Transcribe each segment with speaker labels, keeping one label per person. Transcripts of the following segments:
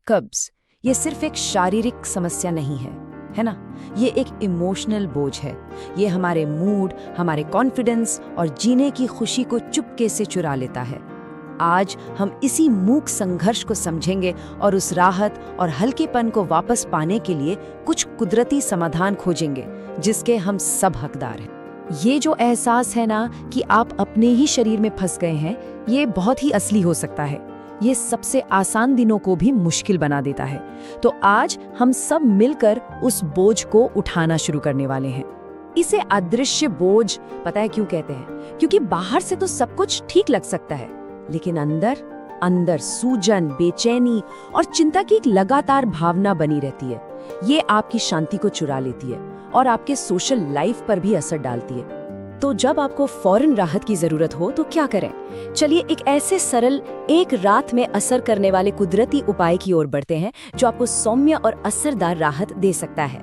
Speaker 1: कब्ज ये सिर्फ एक शारीरिक समस्या नहीं है ना? ये एक इमोशनल बोझ है। ये हमारे मूड, हमारे कॉन्फिडेंस और जीने की खुशी को चुपके से चुरा लेता है। आज हम इसी मूक संघर्ष को समझेंगे और उस राहत और हल्केपन को वापस पाने के लिए कुछ कुदरती समाधान खोजेंगे जिसके हम सब हकदार हैं। ये जो एहसास है ना कि आप अपने ही शरीर में फंस गए हैं, ये बहुत ही असली हो सकता है। ये सबसे आसान दिनों को भी मुश्किल बना देता है। तो आज हम सब मिलकर उस बोझ को उठाना शुरू करने वाले हैं। इसे अदृश्य बोझ पता है क्यों कहते हैं? क्योंकि बाहर से तो सब कुछ ठीक लग सकता है, लेकिन अंदर अंदर सूजन, बेचैनी और चिंता की एक लगातार भावना बनी रहती है। ये आपकी शांति को चुरा लेती है और आपके सोशल लाइफ पर भी असर डालती है। तो जब आपको फौरन राहत की जरूरत हो तो क्या करें? चलिए एक ऐसे सरल, एक रात में असर करने वाले कुदरती उपाय की ओर बढ़ते हैं जो आपको सौम्य और असरदार राहत दे सकता है।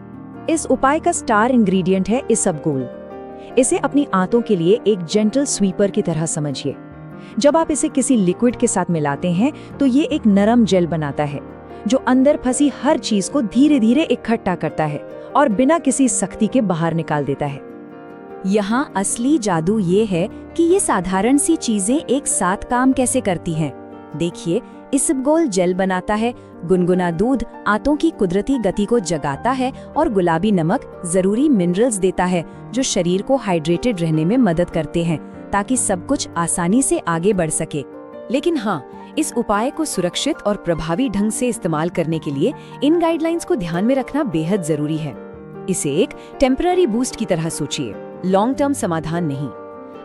Speaker 1: इस उपाय का स्टार इंग्रेडिएंट है इसबगोल। इसे अपनी आंतों के लिए एक जेंटल स्वीपर की तरह समझिए। जब आप इसे किसी लिक्विड के साथ मिलाते हैं तो ये एक नरम जेल बनाता है जो अंदर फंसी हर चीज को धीरे धीरे इकट्ठा करता है और बिना किसी सख्ती के बाहर निकाल देता है। यहाँ असली जादू ये है कि ये साधारण सी चीजें एक साथ काम कैसे करती हैं। देखिए, इसबगोल जेल बनाता है, गुनगुना दूध आंतों की कुदरती गति को जगाता है और गुलाबी नमक जरूरी मिनरल्स देता है जो शरीर को हाइड्रेटेड रहने में मदद करते हैं ताकि सब कुछ आसानी से आगे बढ़ सके। लेकिन हाँ, इस उपाय को सुरक्षित और प्रभावी ढंग से इस्तेमाल करने के लिए इन गाइडलाइंस को ध्यान में रखना बेहद जरूरी है। इसे एक टेम्पररी बूस्ट की तरह सोचिए, लॉन्ग टर्म समाधान नहीं।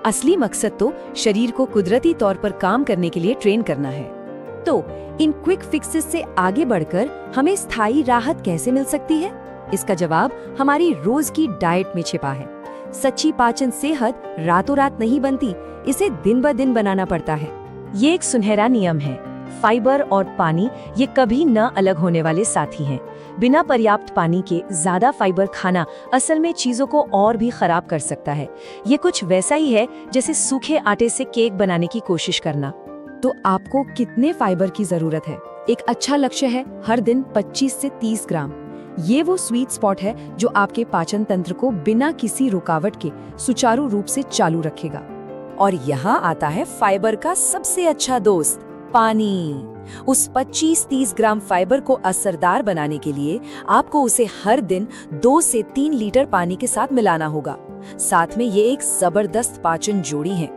Speaker 1: असली मकसद तो शरीर को कुदरती तौर पर काम करने के लिए ट्रेन करना है। तो इन क्विक फिक्सेस से आगे बढ़कर हमें स्थायी राहत कैसे मिल सकती है? इसका जवाब हमारी रोज की डाइट में छिपा है। सच्ची पाचन सेहत रातों रात नहीं बनती, इसे दिन ब दिन बनाना पड़ता है। ये एक सुनहरा नियम है। फाइबर और पानी ये कभी न अलग होने वाले साथी हैं। बिना पर्याप्त पानी के ज्यादा फाइबर खाना असल में चीजों को और भी खराब कर सकता है। ये कुछ वैसा ही है जैसे सूखे आटे से केक बनाने की कोशिश करना। तो आपको कितने फाइबर की जरूरत है? एक अच्छा लक्ष्य है हर दिन 25 से 30 ग्राम। ये वो स्वीट स्पॉट है जो आपके पाचन तंत्र को बिना किसी रुकावट के सुचारू रूप से चालू रखेगा। और यहाँ आता है फाइबर का सबसे अच्छा दोस्त, पानी। उस 25-30 ग्राम फाइबर को असरदार बनाने के लिए आपको उसे हर दिन 2 से 3 लीटर पानी के साथ मिलाना होगा। साथ में ये एक जबरदस्त पाचन जोड़ी है।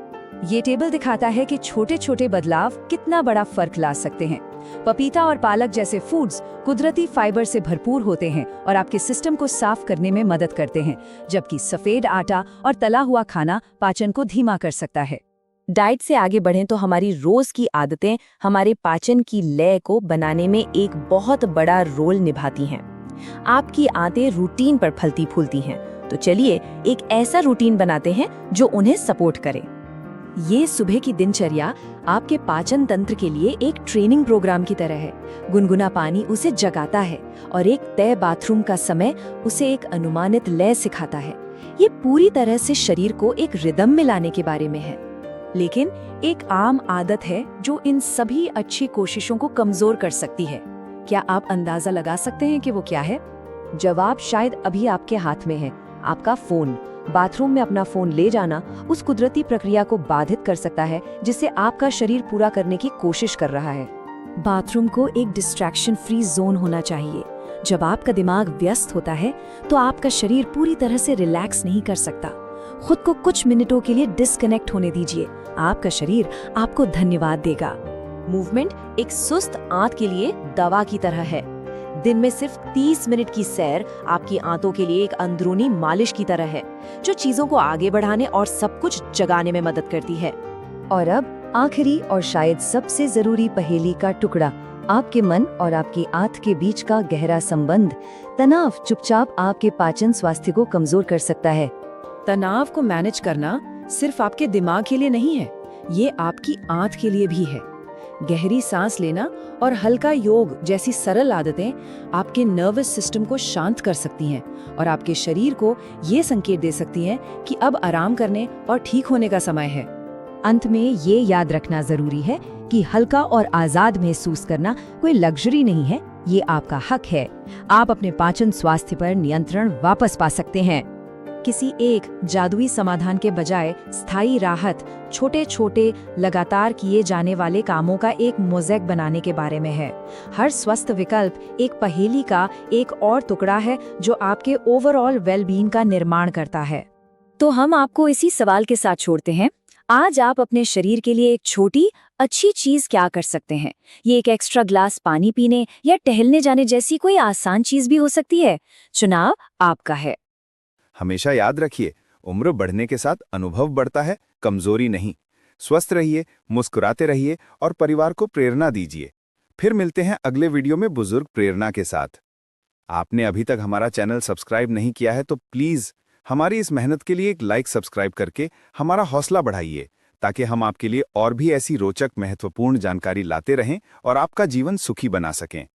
Speaker 1: ये टेबल दिखाता है कि छोटे छोटे बदलाव कितना बड़ा फर्क ला सकते हैं। पपीता और पालक जैसे फूड्स कुदरती फाइबर से भरपूर होते हैं और आपके सिस्टम को साफ करने में मदद करते हैं, जबकि सफेद आटा और तला हुआ खाना पाचन को धीमा कर सकता है। डाइट से आगे बढ़ें तो हमारी रोज की आदतें हमारे पाचन की लय को बनाने में एक बहुत बड़ा रोल निभाती हैं। आपकी आंतें रूटीन पर फलती फूलती हैं, तो चलिए एक ऐसा रूटीन बनाते हैं जो उन्हें सपोर्ट करे। ये सुबह की दिनचर्या आपके पाचन तंत्र के लिए एक ट्रेनिंग प्रोग्राम की तरह है। गुनगुना पानी उसे जगाता है और एक तय बाथरूम का समय उसे एक अनुमानित लय सिखाता है। ये पूरी तरह से शरीर को एक रिदम में लाने के बारे में है। लेकिन एक आम आदत है जो इन सभी अच्छी कोशिशों को कमजोर कर सकती है। क्या आप अंदाजा लगा सकते हैं कि वो क्या है? जवाब शायद अभी आपके हाथ में है, आपका फोन। बाथरूम में अपना फोन ले जाना उस कुदरती प्रक्रिया को बाधित कर सकता है जिसे आपका शरीर पूरा करने की कोशिश कर रहा है। बाथरूम को एक डिस्ट्रैक्शन फ्री जोन होना चाहिए। जब आपका दिमाग व्यस्त होता है तो आपका शरीर पूरी तरह से रिलैक्स नहीं कर सकता। खुद को कुछ मिनटों के लिए डिस्कनेक्ट होने दीजिए, आपका शरीर आपको धन्यवाद देगा। मूवमेंट एक सुस्त आंत के लिए दवा की तरह है। दिन में सिर्फ 30 मिनट की सैर आपकी आंतों के लिए एक अंदरूनी मालिश की तरह है जो चीजों को आगे बढ़ाने और सब कुछ जगाने में मदद करती है। और अब आखिरी और शायद सबसे जरूरी पहेली का टुकड़ा, आपके मन और आपकी आंत के बीच का गहरा संबंध। तनाव चुपचाप आपके पाचन स्वास्थ्य को कमजोर कर सकता है। तनाव को मैनेज करना सिर्फ आपके दिमाग के लिए नहीं है, ये आपकी आंत के लिए भी है। गहरी सांस लेना और हल्का योग जैसी सरल आदतें आपके नर्वस सिस्टम को शांत कर सकती हैं और आपके शरीर को ये संकेत दे सकती हैं कि अब आराम करने और ठीक होने का समय है। अंत में ये याद रखना जरूरी है कि हल्का और आजाद महसूस करना कोई लग्जरी नहीं है, ये आपका हक है। आप अपने पाचन स्वास्थ्य पर नियंत्रण वापस पा सकते हैं। किसी एक जादुई समाधान के बजाय स्थायी राहत छोटे छोटे लगातार किए जाने वाले कामों का एक मोज़ेक बनाने के बारे में है। हर स्वस्थ विकल्प एक पहेली का एक और टुकड़ा है जो आपके ओवरऑल वेलबींग का निर्माण करता है। तो हम आपको इसी सवाल के साथ छोड़ते हैं। आज आप अपने शरीर के लिए एक छोटी अच्छी चीज क्या कर सकते हैं? ये एक एक्स्ट्रा ग्लास पानी पीने या टहलने जाने जैसी कोई आसान चीज भी हो सकती है। चुनाव आपका है।
Speaker 2: हमेशा याद रखिए, उम्र बढ़ने के साथ अनुभव बढ़ता है, कमजोरी नहीं। स्वस्थ रहिए, मुस्कुराते रहिए और परिवार को प्रेरणा दीजिए। फिर मिलते हैं अगले वीडियो में बुजुर्ग प्रेरणा के साथ। आपने अभी तक हमारा चैनल सब्सक्राइब नहीं किया है तो प्लीज हमारी इस मेहनत के लिए एक लाइक सब्सक्राइब करके हमारा हौसला बढ़ाइए, ताकि हम आपके लिए और भी ऐसी रोचक महत्वपूर्ण जानकारी लाते रहें और आपका जीवन सुखी बना सकें।